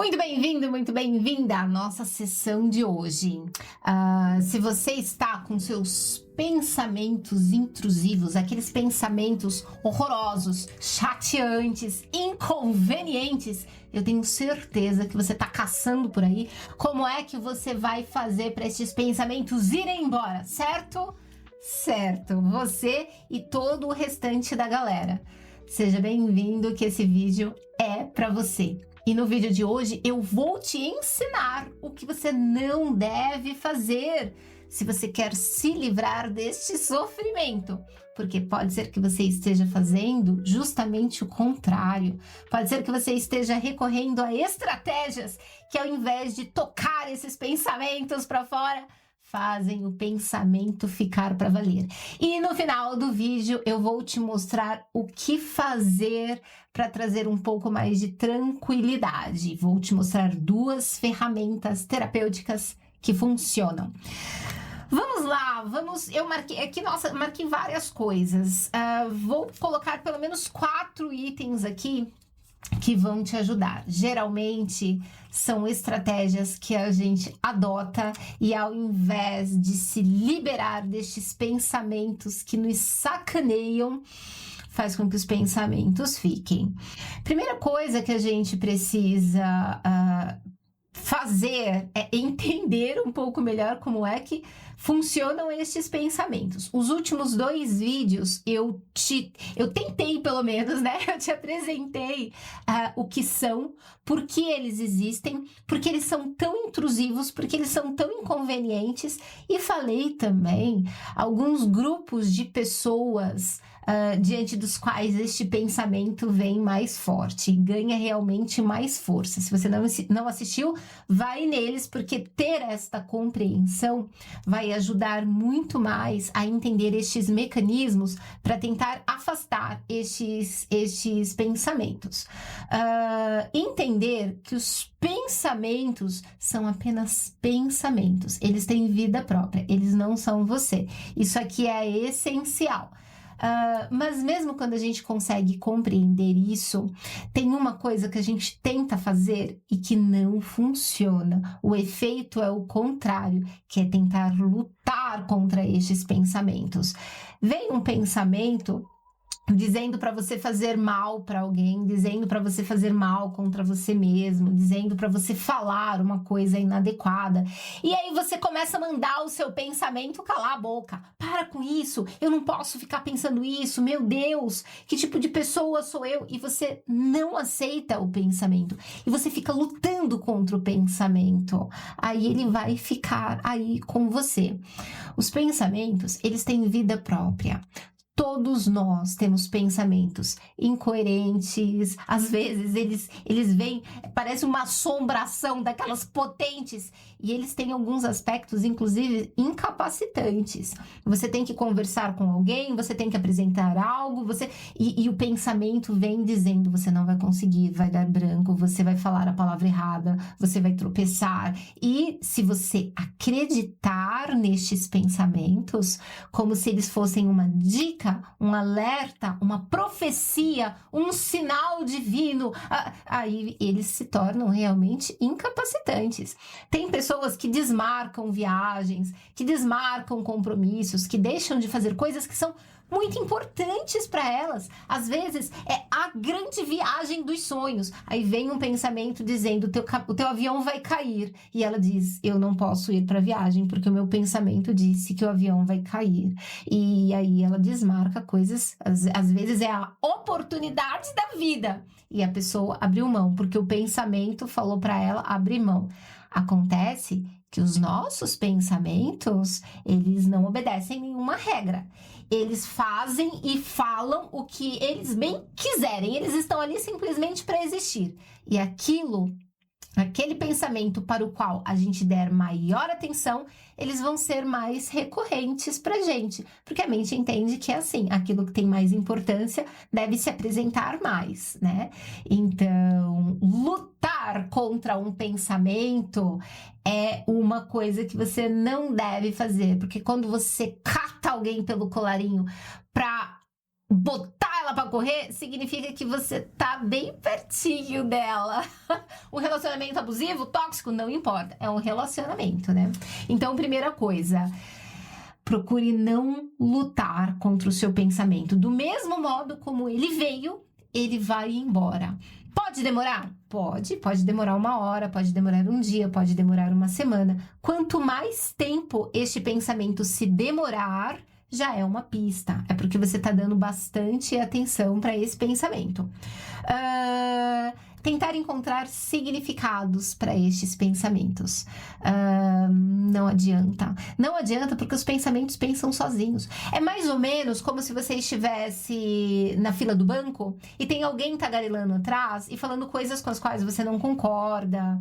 Muito bem-vinda à nossa sessão de hoje. Se você está com seus pensamentos intrusivos, aqueles pensamentos horrorosos, chateantes, inconvenientes, eu tenho certeza que você está caçando por aí como é que você vai fazer para esses pensamentos irem embora, certo? Certo, você e todo o restante da galera. Seja bem-vindo, que esse vídeo é para você. E no vídeo de hoje eu vou te ensinar o que você não deve fazer se você quer se livrar deste sofrimento. Porque pode ser que você esteja fazendo justamente o contrário. Pode ser que você esteja recorrendo a estratégias que, ao invés de tocar esses pensamentos para fora, fazem o pensamento ficar para valer. E no final do vídeo eu vou te mostrar o que fazer para trazer um pouco mais de tranquilidade. Vou te mostrar 2 ferramentas terapêuticas que funcionam. Vamos lá, eu marquei aqui, marquei várias coisas. Vou colocar pelo menos 4 itens aqui que vão te ajudar. Geralmente são estratégias que a gente adota e, ao invés de se liberar destes pensamentos que nos sacaneiam, faz com que os pensamentos fiquem. Primeira coisa que a gente precisa fazer é entender um pouco melhor como é que funcionam estes pensamentos. Os últimos 2 vídeos eu tentei, pelo menos, né? Eu te apresentei o que são, por que eles existem, porque eles são tão intrusivos, porque eles são tão inconvenientes, e falei também alguns grupos de pessoas diante dos quais este pensamento vem mais forte e ganha realmente mais força. Se você não assistiu, vai neles, porque ter esta compreensão vai ajudar muito mais a entender estes mecanismos para tentar afastar estes pensamentos. Entender que os pensamentos são apenas pensamentos, eles têm vida própria, eles não são você. Isso aqui é essencial. Mas mesmo quando a gente consegue compreender isso, tem uma coisa que a gente tenta fazer e que não funciona. O efeito é o contrário, que é tentar lutar contra estes pensamentos. Vem um pensamento dizendo para você fazer mal para alguém, dizendo para você fazer mal contra você mesmo, dizendo para você falar uma coisa inadequada. E aí você começa a mandar o seu pensamento calar a boca. Para com isso, eu não posso ficar pensando isso, meu Deus, que tipo de pessoa sou eu? E você não aceita o pensamento. E você fica lutando contra o pensamento. Aí ele vai ficar aí com você. Os pensamentos, eles têm vida própria. Todos nós temos pensamentos incoerentes, às vezes eles vêm, parece uma assombração daquelas potentes, e eles têm alguns aspectos, inclusive, incapacitantes. Você tem que conversar com alguém, você tem que apresentar algo, e o pensamento vem dizendo, você não vai conseguir, vai dar branco, você vai falar a palavra errada, você vai tropeçar. E se você acreditar nestes pensamentos, como se eles fossem uma dica, um alerta, uma profecia, um sinal divino, aí eles se tornam realmente incapacitantes. Tem pessoas que desmarcam viagens, que desmarcam compromissos, que deixam de fazer coisas que são muito importantes para elas. Às vezes é a grande viagem dos sonhos. Aí vem um pensamento dizendo, o teu avião vai cair. E ela diz, eu não posso ir para a viagem porque o meu pensamento disse que o avião vai cair. E aí ela desmarca coisas, às vezes é a oportunidade da vida. E a pessoa abriu mão, porque o pensamento falou para ela abrir mão. Acontece que os nossos pensamentos, eles não obedecem nenhuma regra. Eles fazem e falam o que eles bem quiserem. Eles estão ali simplesmente para existir. E aquele pensamento para o qual a gente der maior atenção, eles vão ser mais recorrentes para a gente. Porque a mente entende que é assim, aquilo que tem mais importância deve se apresentar mais, né? Então, lutar contra um pensamento é uma coisa que você não deve fazer. Porque quando você cata alguém pelo colarinho para botar ela para correr, significa que você tá bem pertinho dela. um relacionamento abusivo, tóxico, não importa. É um relacionamento, né? Então, primeira coisa, procure não lutar contra o seu pensamento. Do mesmo modo como ele veio, ele vai embora. Pode demorar? Pode demorar 1 hora, pode demorar um dia, pode demorar uma semana. Quanto mais tempo este pensamento se demorar, já é uma pista. É porque você está dando bastante atenção para esse pensamento. Tentar encontrar significados para estes pensamentos. Não adianta. Não adianta porque os pensamentos pensam sozinhos. É mais ou menos como se você estivesse na fila do banco e tem alguém tagarelando atrás e falando coisas com as quais você não concorda.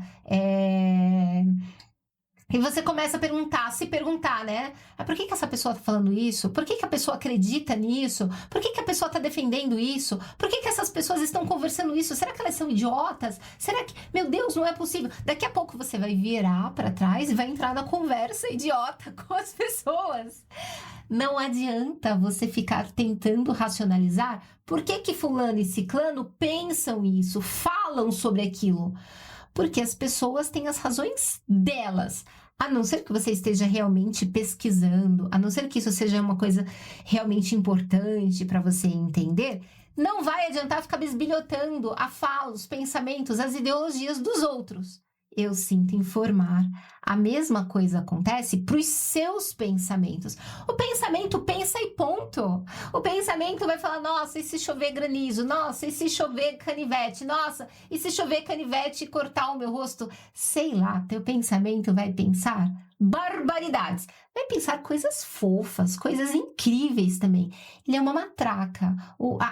E você começa a se perguntar, né? Por que essa pessoa tá falando isso? Por que a pessoa acredita nisso? Por que a pessoa tá defendendo isso? Por que essas pessoas estão conversando isso? Será que elas são idiotas? Será que... Meu Deus, não é possível. Daqui a pouco você vai virar para trás e vai entrar na conversa idiota com as pessoas. Não adianta você ficar tentando racionalizar por que fulano e ciclano pensam isso, falam sobre aquilo. Porque as pessoas têm as razões delas. A não ser que você esteja realmente pesquisando, a não ser que isso seja uma coisa realmente importante para você entender, não vai adiantar ficar bisbilhotando a fala, os pensamentos, as ideologias dos outros. Eu sinto informar. A mesma coisa acontece para os seus pensamentos. O pensamento pensa e ponto. O pensamento vai falar, nossa, e se chover granizo? Nossa, e se chover canivete? Nossa, e se chover canivete e cortar o meu rosto? Sei lá, teu pensamento vai pensar barbaridades. Vai pensar coisas fofas, coisas incríveis também. Ele é uma matraca.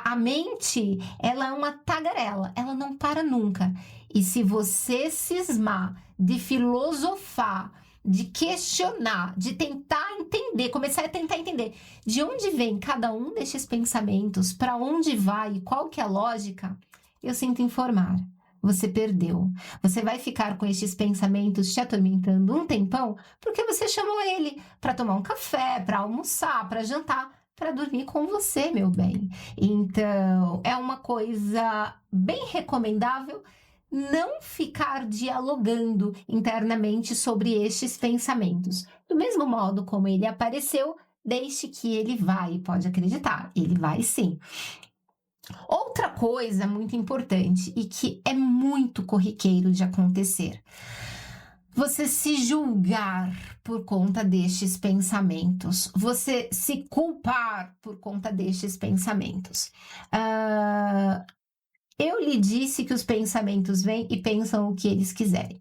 A mente, ela é uma tagarela. Ela não para nunca. E se você cismar de filosofar, de questionar, de tentar entender, começar a tentar entender de onde vem cada um destes pensamentos, para onde vai e qual que é a lógica, eu sinto informar. Você perdeu. Você vai ficar com estes pensamentos te atormentando um tempão porque você chamou ele para tomar um café, para almoçar, para jantar, para dormir com você, meu bem. Então, é uma coisa bem recomendável não ficar dialogando internamente sobre estes pensamentos. Do mesmo modo como ele apareceu, deixe que ele vai, pode acreditar, ele vai sim. Outra coisa muito importante e que é muito corriqueiro de acontecer, você se julgar por conta destes pensamentos, você se culpar por conta destes pensamentos. Eu lhe disse que os pensamentos vêm e pensam o que eles quiserem.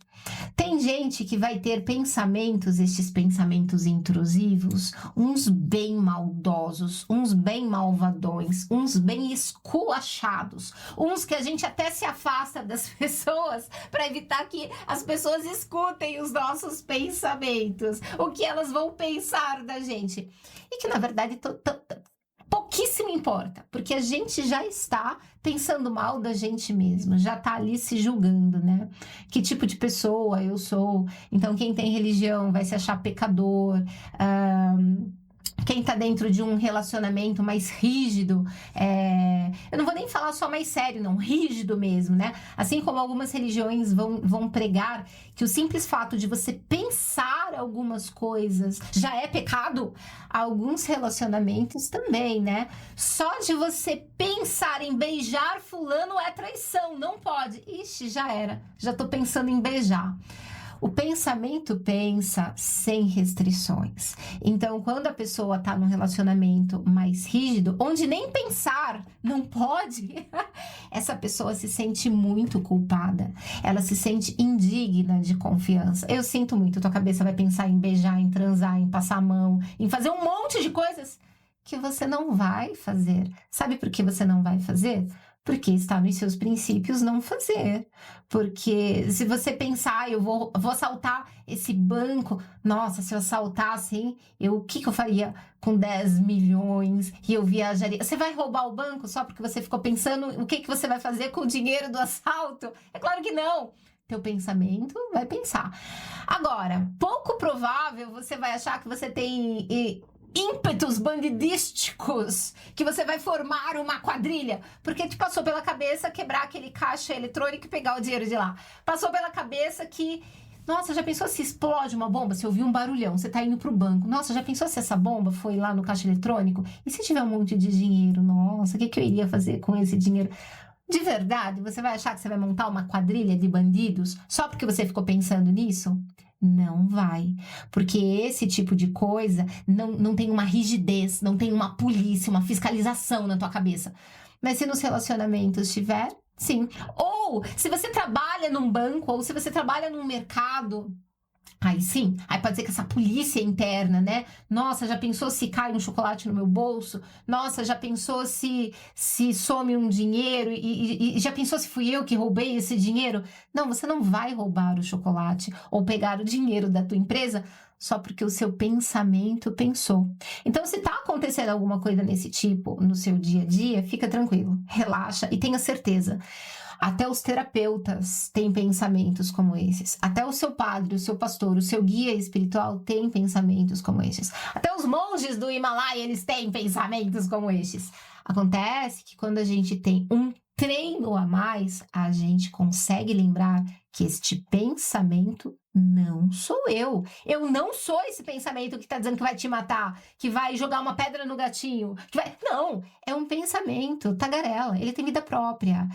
Tem gente que vai ter pensamentos, estes pensamentos intrusivos, uns bem maldosos, uns bem malvadões, uns bem esculachados, uns que a gente até se afasta das pessoas para evitar que as pessoas escutem os nossos pensamentos, o que elas vão pensar da gente. E que, na verdade, pouquíssimo importa, porque a gente já está pensando mal da gente mesmo, já está ali se julgando, né? Que tipo de pessoa eu sou? Então, quem tem religião vai se achar pecador. Quem está dentro de um relacionamento mais rígido, eu não vou nem falar só mais sério, não, rígido mesmo, né? Assim como algumas religiões vão pregar que o simples fato de você pensar algumas coisas já é pecado, alguns relacionamentos também, né? Só de você pensar em beijar fulano é traição, não pode. Ixi, já era, já tô pensando em beijar. O pensamento pensa sem restrições. Então, quando a pessoa está num relacionamento mais rígido, onde nem pensar não pode, essa pessoa se sente muito culpada. Ela se sente indigna de confiança. Eu sinto muito, tua cabeça vai pensar em beijar, em transar, em passar a mão, em fazer um monte de coisas que você não vai fazer. Sabe por que você não vai fazer? Porque está nos seus princípios não fazer. Porque se você pensar, eu vou assaltar esse banco, nossa, se eu assaltasse, hein, o que eu faria com 10 milhões e eu viajaria? Você vai roubar o banco só porque você ficou pensando o que você vai fazer com o dinheiro do assalto? É claro que não. Teu pensamento vai pensar. Agora, pouco provável você vai achar que você tem ímpetos bandidísticos que você vai formar uma quadrilha, porque te passou pela cabeça quebrar aquele caixa eletrônico e pegar o dinheiro de lá. Passou pela cabeça que, nossa, já pensou se explode uma bomba? Se ouvir um barulhão, você tá indo pro banco. Nossa, já pensou se essa bomba foi lá no caixa eletrônico? E se tiver um monte de dinheiro? Nossa, o que eu iria fazer com esse dinheiro? De verdade, você vai achar que você vai montar uma quadrilha de bandidos só porque você ficou pensando nisso? Não vai, porque esse tipo de coisa não tem uma rigidez, não tem uma polícia, uma fiscalização na tua cabeça. Mas se nos relacionamentos tiver, sim. Ou se você trabalha num banco, ou se você trabalha num mercado, aí sim, aí pode ser que essa polícia interna, né? Nossa, já pensou se cai um chocolate no meu bolso? Nossa, já pensou se some um dinheiro? E já pensou se fui eu que roubei esse dinheiro? Não, você não vai roubar o chocolate ou pegar o dinheiro da tua empresa só porque o seu pensamento pensou. Então, se tá acontecendo alguma coisa desse tipo no seu dia a dia, fica tranquilo, relaxa e tenha certeza. Até os terapeutas têm pensamentos como esses. Até o seu padre, o seu pastor, o seu guia espiritual tem pensamentos como esses. Até os monges do Himalaia, eles têm pensamentos como esses. Acontece que quando a gente tem um treino a mais, a gente consegue lembrar que este pensamento não sou eu. Eu não sou esse pensamento que tá dizendo que vai te matar, que vai jogar uma pedra no gatinho, que vai... Não, é um pensamento tagarela, ele tem vida própria.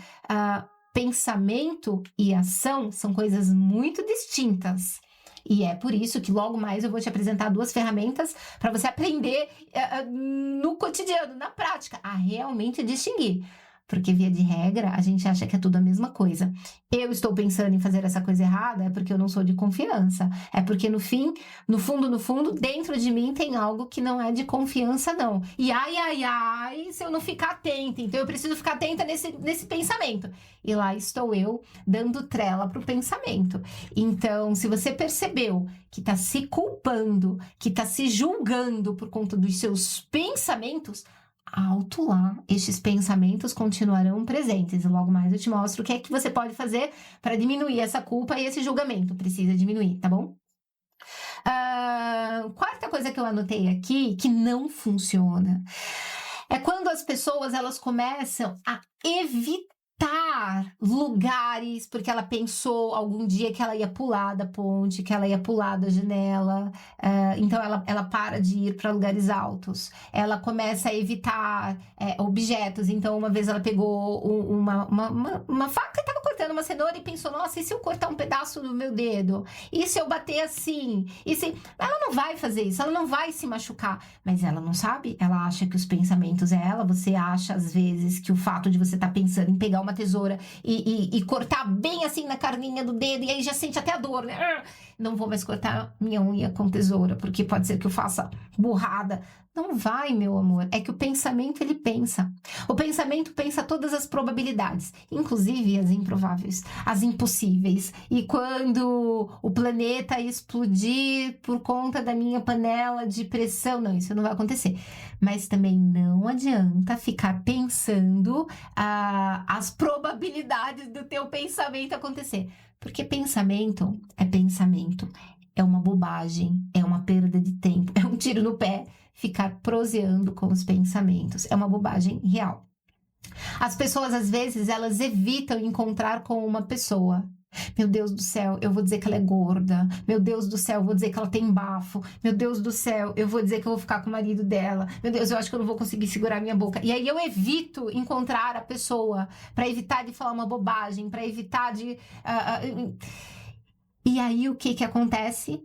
Pensamento e ação são coisas muito distintas. E é por isso que logo mais eu vou te apresentar 2 ferramentas para você aprender no cotidiano, na prática, a realmente distinguir. Porque, via de regra, a gente acha que é tudo a mesma coisa. Eu estou pensando em fazer essa coisa errada, é porque eu não sou de confiança. É porque, no fundo, dentro de mim tem algo que não é de confiança, não. E ai, se eu não ficar atenta. Então, eu preciso ficar atenta nesse pensamento. E lá estou eu, dando trela para o pensamento. Então, se você percebeu que está se culpando, que está se julgando por conta dos seus pensamentos, alto lá, estes pensamentos continuarão presentes. E logo mais eu te mostro o que é que você pode fazer para diminuir essa culpa e esse julgamento. Precisa diminuir, tá bom? Quarta coisa que eu anotei aqui, que não funciona, é quando as pessoas elas começam a evitar lugares, porque ela pensou algum dia que ela ia pular da ponte, que ela ia pular da janela, então ela para de ir para lugares altos, ela começa a evitar objetos. Então uma vez ela pegou uma faca e estava cortando uma cenoura e pensou, nossa, e se eu cortar um pedaço do meu dedo? E se eu bater assim? Ela não vai fazer isso, ela não vai se machucar, mas ela não sabe, ela acha que os pensamentos é ela. Você acha às vezes que o fato de você estar pensando em pegar uma tesoura e cortar bem assim na carninha do dedo, e aí já sente até a dor, né? Não vou mais cortar minha unha com tesoura, porque pode ser que eu faça burrada. Não vai, meu amor. É que o pensamento, ele pensa. O pensamento pensa todas as probabilidades, inclusive as improváveis, as impossíveis. E quando o planeta explodir por conta da minha panela de pressão, não, isso não vai acontecer. Mas também não adianta ficar pensando as probabilidades do teu pensamento acontecer. Porque pensamento, é uma bobagem, é uma perda de tempo, é um tiro no pé ficar proseando com os pensamentos. É uma bobagem real. As pessoas, às vezes, elas evitam encontrar com uma pessoa. Meu Deus do céu, eu vou dizer que ela é gorda. Meu Deus do céu, eu vou dizer que ela tem bafo. Meu Deus do céu, eu vou dizer que eu vou ficar com o marido dela. Meu Deus, eu acho que eu não vou conseguir segurar minha boca. E aí eu evito encontrar a pessoa para evitar de falar uma bobagem, para evitar de... E aí o que acontece?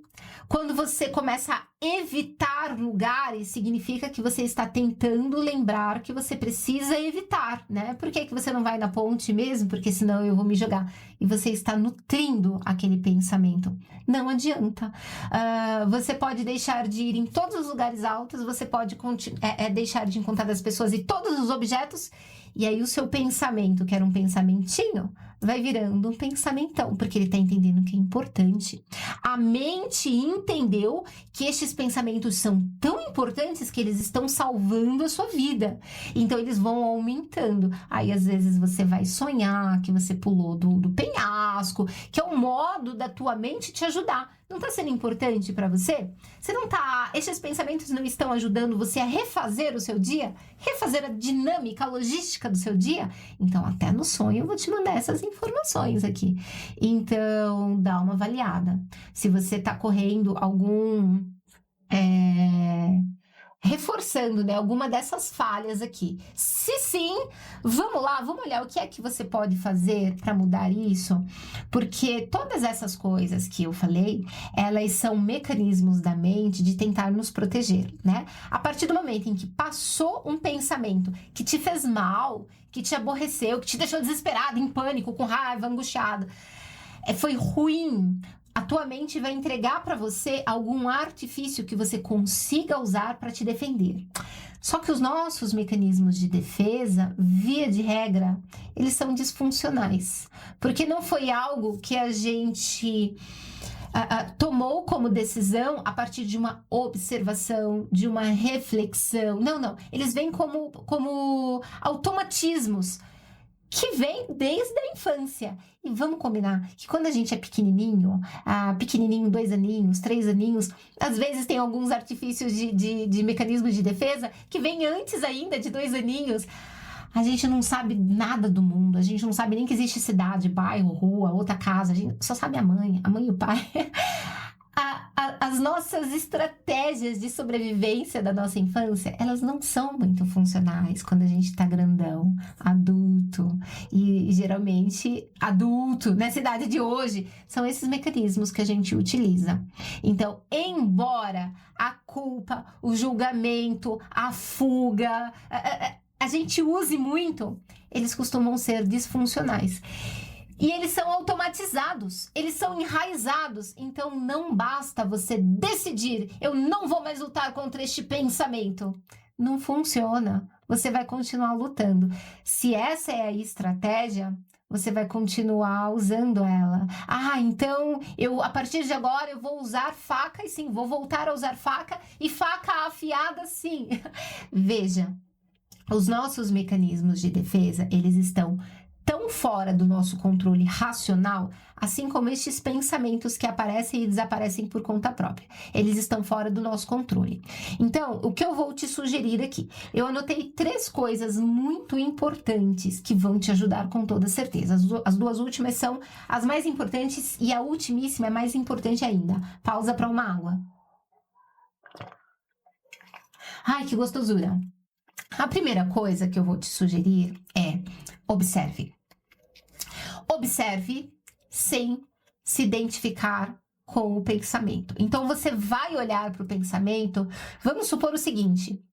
Quando você começa a evitar lugares, significa que você está tentando lembrar que você precisa evitar, né? Por que você não vai na ponte mesmo? Porque senão eu vou me jogar. E você está nutrindo aquele pensamento. Não adianta. Você pode deixar de ir em todos os lugares altos, você pode deixar de encontrar as pessoas e todos os objetos, e aí o seu pensamento, que era um pensamentinho, vai virando um pensamentão, porque ele está entendendo que é importante. A mente entendeu que estes pensamentos são tão importantes que eles estão salvando a sua vida. Então, eles vão aumentando. Aí, às vezes, você vai sonhar que você pulou do penhasco, churrasco, que é um modo da tua mente te ajudar. Não tá sendo importante para você? Esses pensamentos não estão ajudando você a refazer o seu dia? Refazer a dinâmica, a logística do seu dia? Então, até no sonho eu vou te mandar essas informações aqui. Então, dá uma avaliada. Se você tá correndo reforçando, né, alguma dessas falhas aqui. Se sim, vamos lá, vamos olhar o que é que você pode fazer para mudar isso, porque todas essas coisas que eu falei, elas são mecanismos da mente de tentar nos proteger, né? A partir do momento em que passou um pensamento que te fez mal, que te aborreceu, que te deixou desesperado, em pânico, com raiva, angustiado, foi ruim. A tua mente vai entregar para você algum artifício que você consiga usar para te defender. Só que os nossos mecanismos de defesa, via de regra, eles são disfuncionais. Porque não foi algo que a gente tomou como decisão a partir de uma observação, de uma reflexão. Não. Eles vêm como automatismos que vem desde a infância. E vamos combinar que quando a gente é pequenininho, 2 aninhos, 3 aninhos, às vezes tem alguns artifícios de mecanismos de defesa que vêm antes ainda de 2 aninhos. A gente não sabe nada do mundo, a gente não sabe nem que existe cidade, bairro, rua, outra casa, a gente só sabe a mãe e o pai. As nossas estratégias de sobrevivência da nossa infância, elas não são muito funcionais quando a gente tá grandão, adulto. E geralmente, adulto, nessa idade de hoje, são esses mecanismos que a gente utiliza. Então, embora a culpa, o julgamento, a fuga, a gente use muito, eles costumam ser disfuncionais. E eles são automatizados, eles são enraizados. Então, não basta você decidir, eu não vou mais lutar contra este pensamento. Não funciona. Você vai continuar lutando. Se essa é a estratégia, você vai continuar usando ela. Então, a partir de agora, eu vou usar faca e sim, vou voltar a usar faca e faca afiada sim. Veja, os nossos mecanismos de defesa, eles estão tão fora do nosso controle racional, assim como estes pensamentos que aparecem e desaparecem por conta própria. Eles estão fora do nosso controle. Então, o que eu vou te sugerir aqui? Eu anotei 3 coisas muito importantes que vão te ajudar com toda certeza. As 2 últimas são as mais importantes e a ultimíssima é mais importante ainda. Pausa para uma água. Ai, que gostosura! A primeira coisa que eu vou te sugerir é observe. Observe sem se identificar com o pensamento. Então, você vai olhar para o pensamento, vamos supor o seguinte,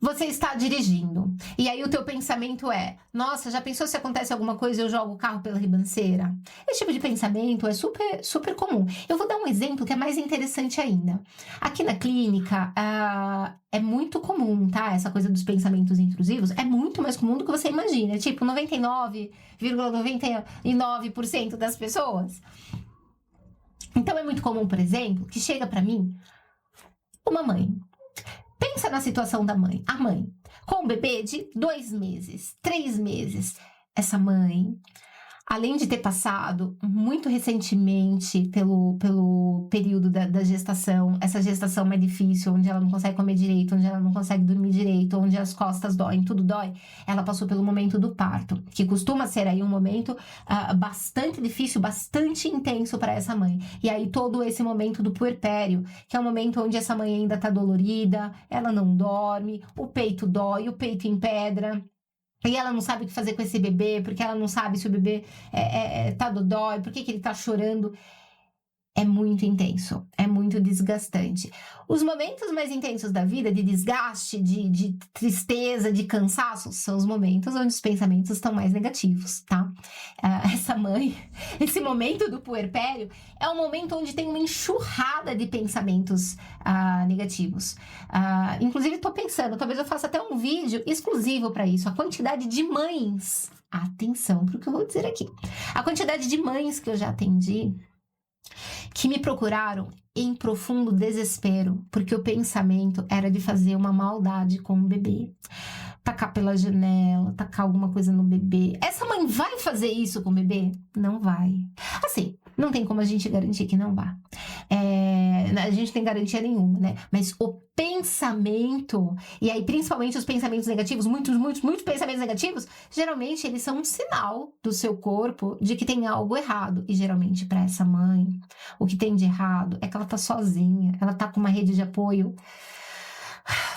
você está dirigindo, e aí o teu pensamento é, nossa, já pensou se acontece alguma coisa e eu jogo o carro pela ribanceira? Esse tipo de pensamento é super, super comum. Eu vou dar um exemplo que é mais interessante ainda. Aqui na clínica, é muito comum, tá? Essa coisa dos pensamentos intrusivos é muito mais comum do que você imagina. Tipo, 99,99% das pessoas. Então, é muito comum, por exemplo, que chega pra mim uma mãe. Pensa na situação da mãe. A mãe, com um bebê de 2 meses, 3 meses. Essa mãe, além de ter passado muito recentemente pelo período da gestação, essa gestação mais difícil, onde ela não consegue comer direito, onde ela não consegue dormir direito, onde as costas doem, tudo dói, ela passou pelo momento do parto, que costuma ser aí um momento bastante difícil, bastante intenso para essa mãe. E aí todo esse momento do puerpério, que é um momento onde essa mãe ainda tá dolorida, ela não dorme, o peito dói, o peito empedra. E ela não sabe o que fazer com esse bebê, porque ela não sabe se o bebê tá dodói, por que ele tá chorando. É muito intenso, é muito desgastante. Os momentos mais intensos da vida, de desgaste, de tristeza, de cansaço, são os momentos onde os pensamentos estão mais negativos, tá? Essa mãe, esse momento do puerpério, é um momento onde tem uma enxurrada de pensamentos negativos. Inclusive, tô pensando, talvez eu faça até um vídeo exclusivo para isso, a quantidade de mães, atenção para o que eu vou dizer aqui, a quantidade de mães que eu já atendi, que me procuraram em profundo desespero, porque o pensamento era de fazer uma maldade com o bebê. tacar pela janela, tacar alguma coisa no bebê. Essa mãe vai fazer isso com o bebê? Não vai. Assim, não tem como a gente garantir que não vá. A gente tem garantia nenhuma, né? Mas o pensamento, e aí principalmente os pensamentos negativos, muitos pensamentos negativos, geralmente eles são um sinal do seu corpo de que tem algo errado. E geralmente para essa mãe, o que tem de errado é que ela tá sozinha, ela tá com uma rede de apoio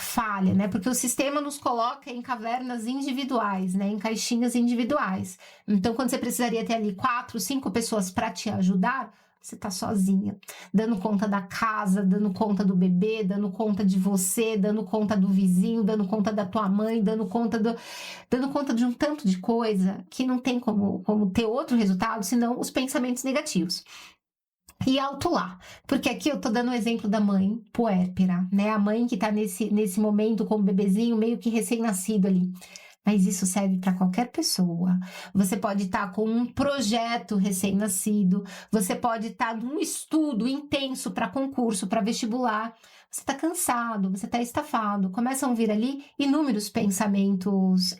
falha, né? Porque o sistema nos coloca em cavernas individuais, né? Em caixinhas individuais. Então, quando você precisaria ter ali 4, 5 pessoas para te ajudar, você tá sozinha, dando conta da casa, dando conta do bebê, dando conta de você, dando conta do vizinho, dando conta da tua mãe, dando conta de um tanto de coisa que não tem como ter outro resultado senão os pensamentos negativos. E alto lá, porque aqui eu tô dando o exemplo da mãe puérpera, né? A mãe que tá nesse momento com o bebezinho meio que recém-nascido ali. Mas isso serve para qualquer pessoa. Você pode estar com um projeto recém-nascido, você pode estar num estudo intenso para concurso, para vestibular. Você está cansado, você está estafado. Começam a vir ali inúmeros pensamentos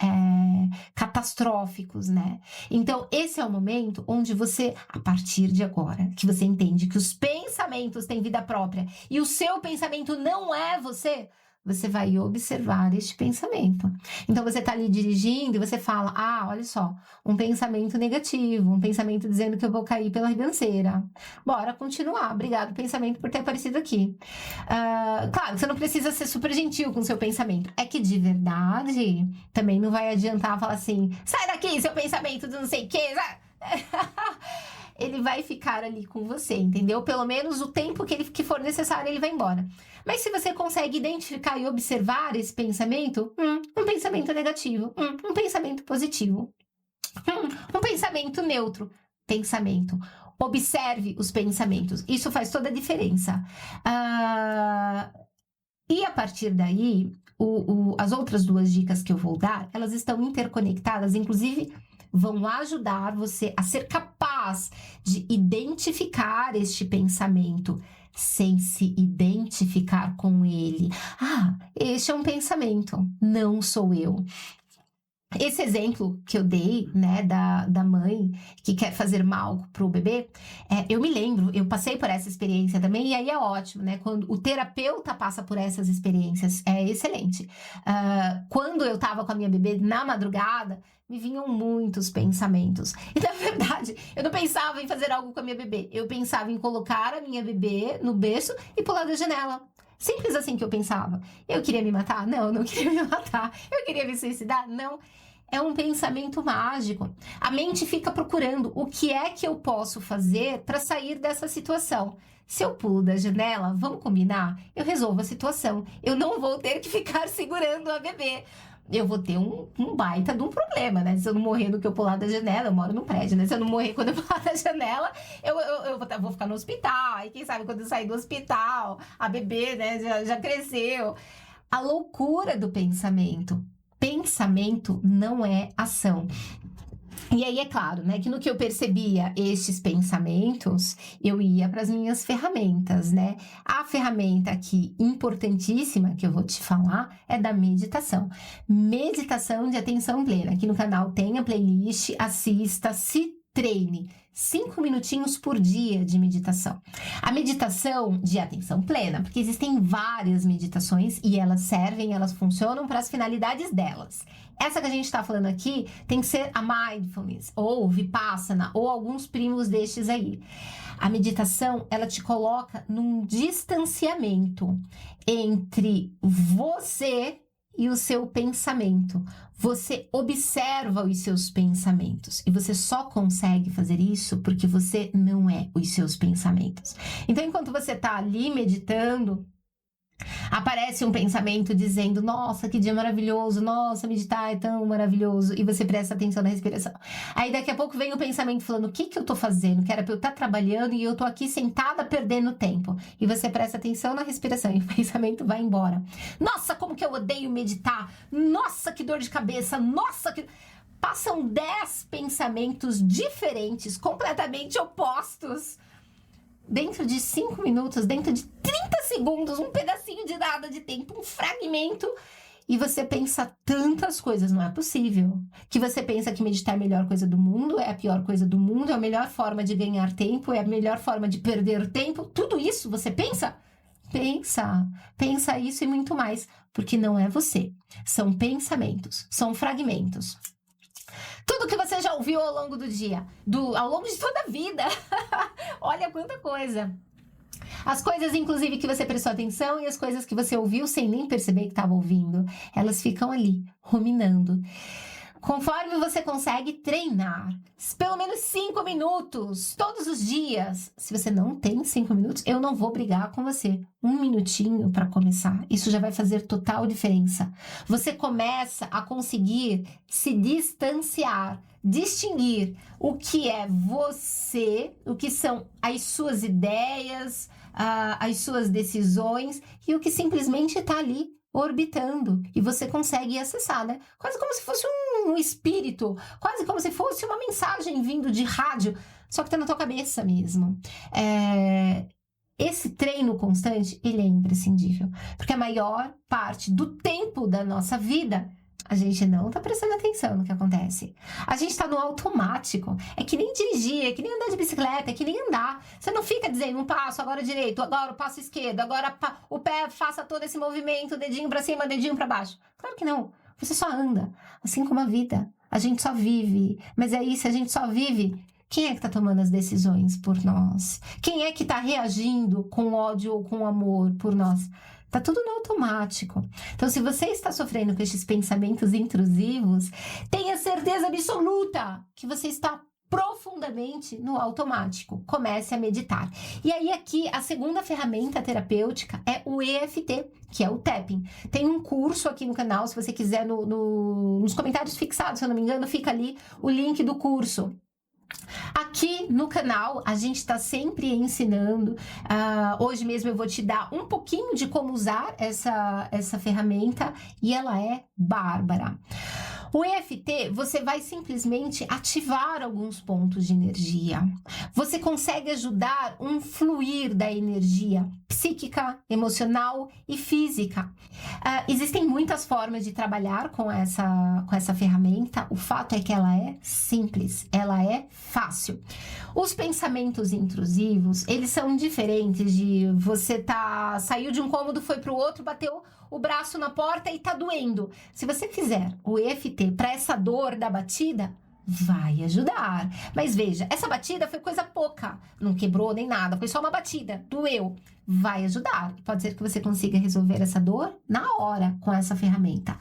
catastróficos, né? Então, esse é o momento onde você, a partir de agora, que você entende que os pensamentos têm vida própria e o seu pensamento não é você vai observar este pensamento. Então, você está ali dirigindo e você fala, olha só, um pensamento negativo, um pensamento dizendo que eu vou cair pela ribanceira. Bora continuar. Obrigado, pensamento, por ter aparecido aqui. Claro, você não precisa ser super gentil com o seu pensamento. É que, de verdade, também não vai adiantar falar assim, sai daqui, seu pensamento de não sei o quê. Ele vai ficar ali com você, entendeu? Pelo menos o tempo que for necessário, ele vai embora. Mas se você consegue identificar e observar esse pensamento, um pensamento negativo, um pensamento positivo, um pensamento neutro, pensamento. Observe os pensamentos. Isso faz toda a diferença. E a partir daí, as outras 2 dicas que eu vou dar, elas estão interconectadas, inclusive vão ajudar você a ser capaz de identificar este pensamento sem se identificar com ele. Este é um pensamento, não sou eu. Esse exemplo que eu dei, né, da mãe que quer fazer mal pro bebê, eu me lembro, eu passei por essa experiência também, e aí é ótimo, né, quando o terapeuta passa por essas experiências, é excelente. Quando eu tava com a minha bebê na madrugada, me vinham muitos pensamentos. E, na verdade, eu não pensava em fazer algo com a minha bebê, eu pensava em colocar a minha bebê no berço e pular da janela. Simples assim que eu pensava. Eu queria me matar? Não, não queria me matar. Eu queria me suicidar? Não. É um pensamento mágico. A mente fica procurando o que é que eu posso fazer para sair dessa situação. Se eu pulo da janela, vamos combinar? Eu resolvo a situação. Eu não vou ter que ficar segurando a bebê. Eu vou ter um baita de um problema, né? Se eu não morrer no que eu pular da janela, eu moro num prédio, né? Se eu não morrer quando eu pular da janela, eu vou ficar no hospital. E quem sabe quando eu sair do hospital, a bebê, né, já cresceu. A loucura do pensamento. Pensamento não é ação. E aí é claro, né, que no que eu percebia estes pensamentos, eu ia para as minhas ferramentas, né? A ferramenta aqui importantíssima que eu vou te falar é da meditação. Meditação de atenção plena. Aqui no canal tem a playlist, assista, se treine. 5 minutinhos por dia de meditação. A meditação de atenção plena, porque existem várias meditações e elas funcionam para as finalidades delas. Essa que a gente está falando aqui tem que ser a Mindfulness, ou Vipassana, ou alguns primos destes aí. A meditação, ela te coloca num distanciamento entre você e o seu pensamento. Você observa os seus pensamentos e você só consegue fazer isso porque você não é os seus pensamentos. Então, enquanto você está ali meditando, aparece um pensamento dizendo, nossa, que dia maravilhoso, nossa, meditar é tão maravilhoso, e você presta atenção na respiração. Aí daqui a pouco vem o pensamento falando, o que eu tô fazendo? Que era pra eu estar trabalhando e eu tô aqui sentada perdendo tempo. E você presta atenção na respiração e o pensamento vai embora. Nossa, como que eu odeio meditar! Nossa, que dor de cabeça! Nossa, que... Passam 10 pensamentos diferentes, completamente opostos. Dentro de 5 minutos, dentro de 30 segundos, um pedacinho de nada de tempo, um fragmento, e você pensa tantas coisas, não é possível. Que você pensa que meditar é a melhor coisa do mundo, é a pior coisa do mundo, é a melhor forma de ganhar tempo, é a melhor forma de perder tempo. Tudo isso você pensa? Pensa isso e muito mais, porque não é você. São pensamentos, são fragmentos. Tudo que você já ouviu ao longo do dia, ao longo de toda a vida. Olha quanta coisa. As coisas, inclusive, que você prestou atenção e as coisas que você ouviu sem nem perceber que estava ouvindo, elas ficam ali, ruminando. Conforme você consegue treinar, pelo menos 5 minutos, todos os dias. Se você não tem 5 minutos, eu não vou brigar com você. 1 minutinho para começar. Isso já vai fazer total diferença. Você começa a conseguir se distanciar, distinguir o que é você, o que são as suas ideias, as suas decisões e o que simplesmente está ali orbitando e você consegue acessar, né? Quase como se fosse um espírito, quase como se fosse uma mensagem vindo de rádio, só que tá na tua cabeça mesmo. Esse treino constante, ele é imprescindível, porque a maior parte do tempo da nossa vida a gente não tá prestando atenção no que acontece. A gente tá no automático. É que nem dirigir, é que nem andar de bicicleta, é que nem andar. Você não fica dizendo um passo, agora direito, agora o passo esquerdo, agora o pé faça todo esse movimento, dedinho pra cima, dedinho pra baixo. Claro que não. Você só anda. Assim como a vida. A gente só vive. Mas é isso, a gente só vive. Quem é que tá tomando as decisões por nós? Quem é que tá reagindo com ódio ou com amor por nós? Tá tudo no automático. Então, se você está sofrendo com esses pensamentos intrusivos, tenha certeza absoluta que você está profundamente no automático. Comece a meditar. E aí, aqui, a segunda ferramenta terapêutica é o EFT, que é o tapping. Tem um curso aqui no canal, se você quiser, nos comentários fixados, se eu não me engano, fica ali o link do curso. Aqui no canal a gente está sempre ensinando, hoje mesmo eu vou te dar um pouquinho de como usar essa ferramenta e ela é bárbara. O EFT, você vai simplesmente ativar alguns pontos de energia. Você consegue ajudar um fluir da energia psíquica, emocional e física. Existem muitas formas de trabalhar com essa ferramenta. O fato é que ela é simples, ela é fácil. Os pensamentos intrusivos, eles são diferentes de você saiu de um cômodo, foi para o outro, bateu o braço na porta e tá doendo. Se você fizer o EFT para essa dor da batida, vai ajudar. Mas veja, essa batida foi coisa pouca, não quebrou nem nada, foi só uma batida, doeu. Vai ajudar. Pode ser que você consiga resolver essa dor na hora com essa ferramenta.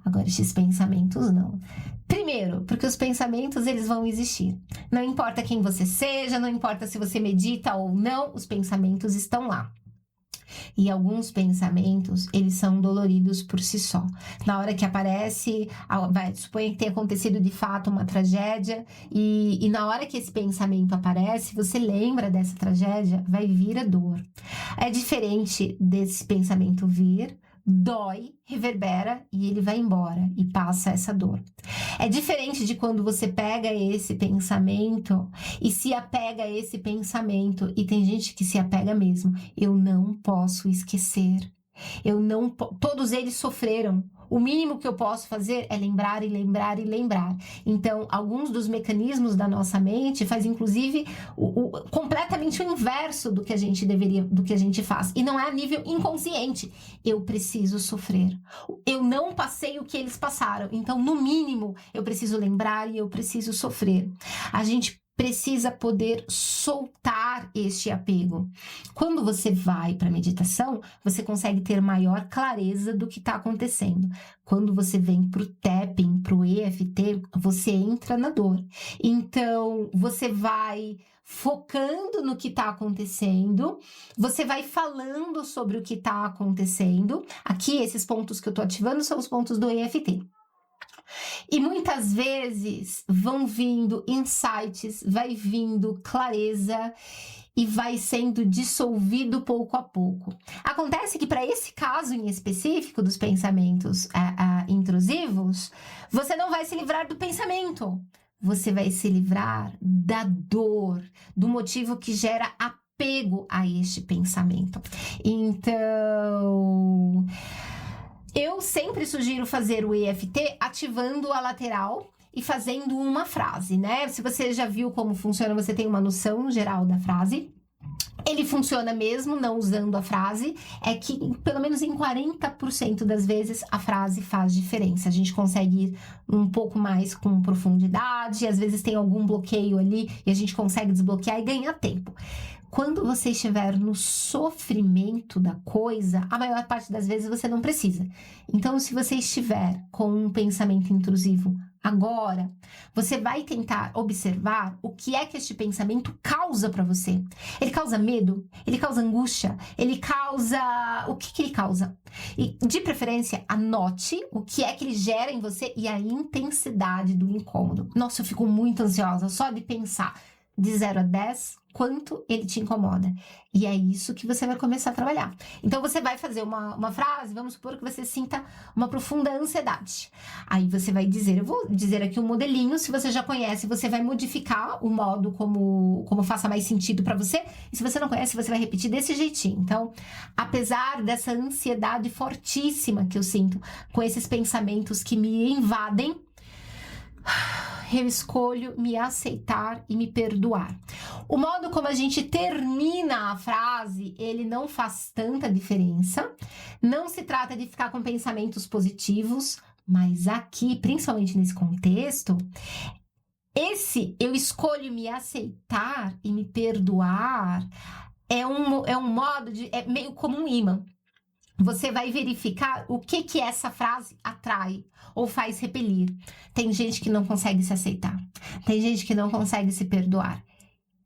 Agora, esses pensamentos não. Primeiro, porque os pensamentos, eles vão existir. Não importa quem você seja, não importa se você medita ou não, os pensamentos estão lá. E alguns pensamentos, eles são doloridos por si só. Na hora que aparece, suponha que tenha acontecido de fato uma tragédia, e na hora que esse pensamento aparece, você lembra dessa tragédia, vai vir a dor. É diferente desse pensamento vir, dói, reverbera e ele vai embora e passa essa dor. É diferente de quando você pega esse pensamento e se apega a esse pensamento, e tem gente que se apega mesmo. Eu não posso esquecer. Todos eles sofreram. O mínimo que eu posso fazer é lembrar e lembrar e lembrar. Então, alguns dos mecanismos da nossa mente faz, inclusive, completamente o inverso do que a gente faz. E não é a nível inconsciente. Eu preciso sofrer. Eu não passei o que eles passaram. Então, no mínimo, eu preciso lembrar e eu preciso sofrer. A gente precisa poder soltar este apego. Quando você vai para a meditação, você consegue ter maior clareza do que está acontecendo. Quando você vem para o tapping, para o EFT, você entra na dor. Então, você vai focando no que está acontecendo, você vai falando sobre o que está acontecendo. Aqui, esses pontos que eu estou ativando são os pontos do EFT. E muitas vezes vão vindo insights, vai vindo clareza e vai sendo dissolvido pouco a pouco. Acontece que para esse caso em específico dos pensamentos intrusivos, você não vai se livrar do pensamento, você vai se livrar da dor, do motivo que gera apego a este pensamento. Então, Eu sempre sugiro fazer o EFT ativando a lateral e fazendo uma frase, né? Se você já viu como funciona, você tem uma noção geral da frase. Ele funciona mesmo não usando a frase, é que pelo menos em 40% das vezes a frase faz diferença. A gente consegue ir um pouco mais com profundidade, às vezes tem algum bloqueio ali e a gente consegue desbloquear e ganhar tempo. Quando você estiver no sofrimento da coisa, a maior parte das vezes você não precisa. Então, se você estiver com um pensamento intrusivo agora, você vai tentar observar o que é que este pensamento causa para você. Ele causa medo? Ele causa angústia? Ele causa... O que ele causa? E, de preferência, anote o que é que ele gera em você e a intensidade do incômodo. Nossa, eu fico muito ansiosa só de pensar. De 0 a 10, quanto ele te incomoda. E é isso que você vai começar a trabalhar. Então, você vai fazer uma frase, vamos supor que você sinta uma profunda ansiedade. Aí você vai dizer, eu vou dizer aqui um modelinho, se você já conhece, você vai modificar o modo como faça mais sentido para você. E se você não conhece, você vai repetir desse jeitinho. Então, apesar dessa ansiedade fortíssima que eu sinto com esses pensamentos que me invadem, eu escolho me aceitar e me perdoar. O modo como a gente termina a frase, ele não faz tanta diferença. Não se trata de ficar com pensamentos positivos, mas aqui, principalmente nesse contexto, esse eu escolho me aceitar e me perdoar é um modo de... é meio como um imã. Você vai verificar o que essa frase atrai ou faz repelir. Tem gente que não consegue se aceitar. Tem gente que não consegue se perdoar.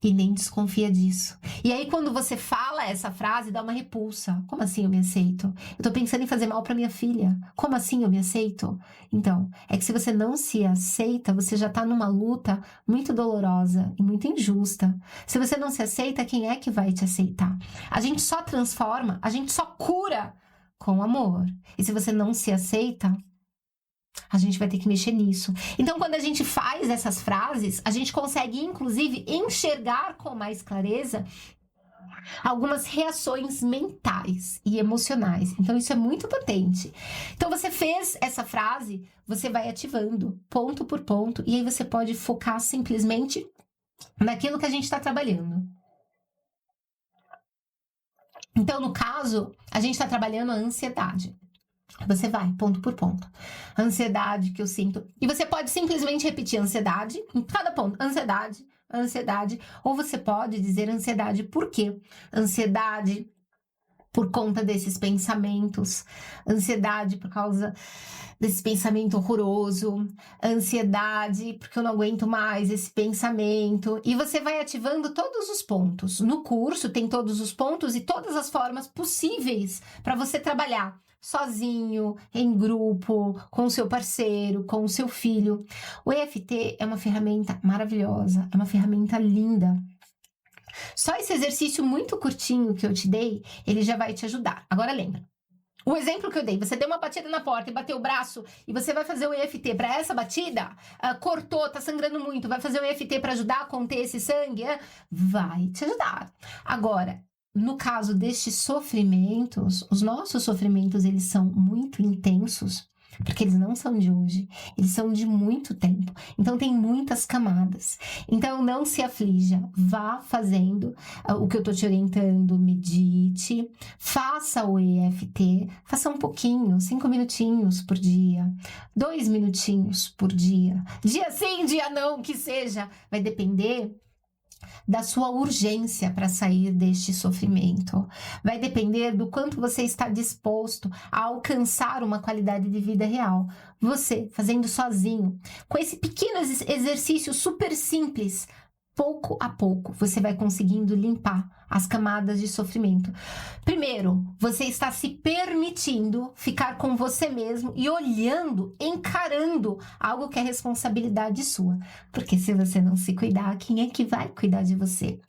E nem desconfia disso. E aí, quando você fala essa frase, dá uma repulsa. Como assim eu me aceito? Eu tô pensando em fazer mal pra minha filha. Como assim eu me aceito? Então, é que se você não se aceita, você já tá numa luta muito dolorosa e muito injusta. Se você não se aceita, quem é que vai te aceitar? A gente só transforma, a gente só cura com amor. E se você não se aceita, a gente vai ter que mexer nisso. Então, quando a gente faz essas frases, a gente consegue, inclusive, enxergar com mais clareza algumas reações mentais e emocionais. Então, isso é muito potente. Então, você fez essa frase, você vai ativando ponto por ponto, e aí você pode focar simplesmente naquilo que a gente está trabalhando. Então, no caso, a gente está trabalhando a ansiedade. Você vai, ponto por ponto. A ansiedade que eu sinto. E você pode simplesmente repetir ansiedade em cada ponto. Ansiedade, ansiedade. Ou você pode dizer ansiedade por quê? Ansiedade por conta desses pensamentos. Ansiedade por causa desse pensamento horroroso. Ansiedade porque eu não aguento mais esse pensamento. E você vai ativando todos os pontos. No curso tem todos os pontos e todas as formas possíveis para você trabalhar. Sozinho, em grupo, com o seu parceiro, com o seu filho. O EFT é uma ferramenta maravilhosa, é uma ferramenta linda. Só esse exercício muito curtinho que eu te dei, ele já vai te ajudar. Agora lembra, o exemplo que eu dei, você deu uma batida na porta e bateu o braço e você vai fazer o EFT para essa batida, cortou, tá sangrando muito, vai fazer o EFT para ajudar a conter esse sangue, vai te ajudar. Agora, no caso destes sofrimentos, os nossos sofrimentos, eles são muito intensos, porque eles não são de hoje, eles são de muito tempo. Então, tem muitas camadas. Então, não se aflija, vá fazendo o que eu tô te orientando, medite, faça o EFT, faça um pouquinho, 5 minutinhos por dia, 2 minutinhos por dia, dia sim, dia não, que seja, vai depender da sua urgência para sair deste sofrimento. Vai depender do quanto você está disposto a alcançar uma qualidade de vida real. Você, fazendo sozinho, com esse pequeno exercício super simples, pouco a pouco, você vai conseguindo limpar as camadas de sofrimento. Primeiro, você está se permitindo ficar com você mesmo e olhando, encarando algo que é responsabilidade sua. Porque se você não se cuidar, quem é que vai cuidar de você?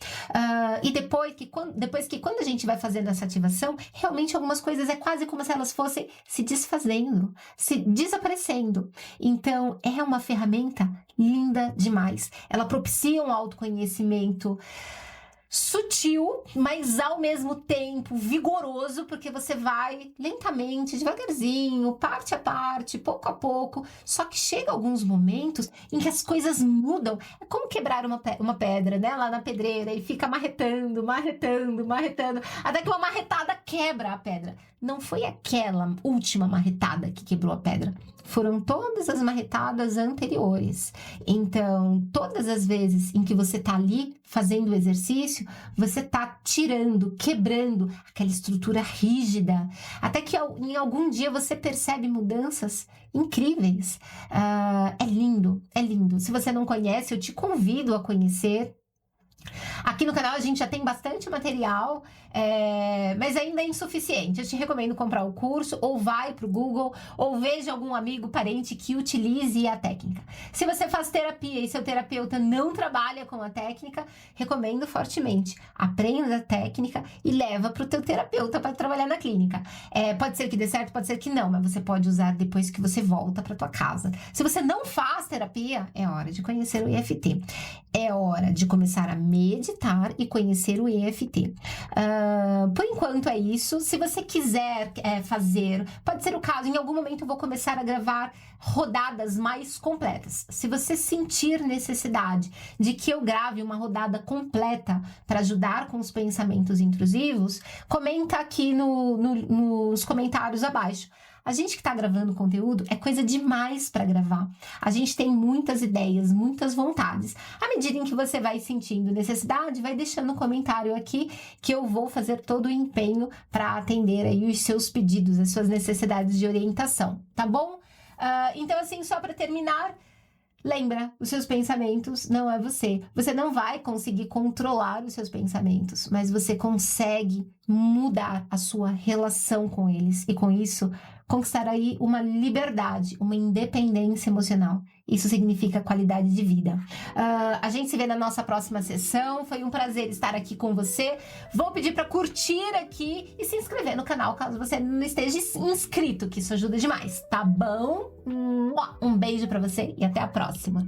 E depois que quando a gente vai fazendo essa ativação, realmente algumas coisas é quase como se elas fossem se desfazendo, se desaparecendo. Então, é uma ferramenta linda demais. Ela propicia um autoconhecimento sutil, mas ao mesmo tempo vigoroso, porque você vai lentamente, devagarzinho, parte a parte, pouco a pouco. Só que chega alguns momentos em que as coisas mudam. É como quebrar uma pedra, né? Lá na pedreira e fica marretando, até que uma marretada quebra a pedra. Não foi aquela última marretada que quebrou a pedra. Foram todas as marretadas anteriores. Então, todas as vezes em que você tá ali fazendo o exercício, você tá tirando, quebrando aquela estrutura rígida, até que em algum dia você percebe mudanças incríveis. É lindo, é lindo. Se você não conhece, eu te convido a conhecer. Aqui no canal a gente já tem bastante material, mas ainda é insuficiente. Eu te recomendo comprar o curso, ou vai para o Google, ou veja algum amigo, parente que utilize a técnica. Se você faz terapia e seu terapeuta não trabalha com a técnica, recomendo fortemente. Aprenda a técnica e leva para o teu terapeuta para trabalhar na clínica. Pode ser que dê certo, pode ser que não, mas você pode usar depois que você volta para tua casa. Se você não faz terapia, é hora de conhecer o EFT. É hora de começar a meditar e conhecer o EFT. Por enquanto é isso. Se você quiser fazer, pode ser o caso, em algum momento eu vou começar a gravar rodadas mais completas. Se você sentir necessidade de que eu grave uma rodada completa para ajudar com os pensamentos intrusivos, comenta aqui nos comentários abaixo. A gente que está gravando conteúdo é coisa demais para gravar. A gente tem muitas ideias, muitas vontades. À medida em que você vai sentindo necessidade, vai deixando um comentário aqui que eu vou fazer todo o empenho para atender aí os seus pedidos, as suas necessidades de orientação, tá bom? Então, assim, só para terminar, lembra, os seus pensamentos não é você. Você não vai conseguir controlar os seus pensamentos, mas você consegue mudar a sua relação com eles e, com isso, conquistar aí uma liberdade, uma independência emocional. Isso significa qualidade de vida. A gente se vê na nossa próxima sessão. Foi um prazer estar aqui com você. Vou pedir para curtir aqui e se inscrever no canal, caso você não esteja inscrito, que isso ajuda demais, tá bom? Um beijo para você e até a próxima.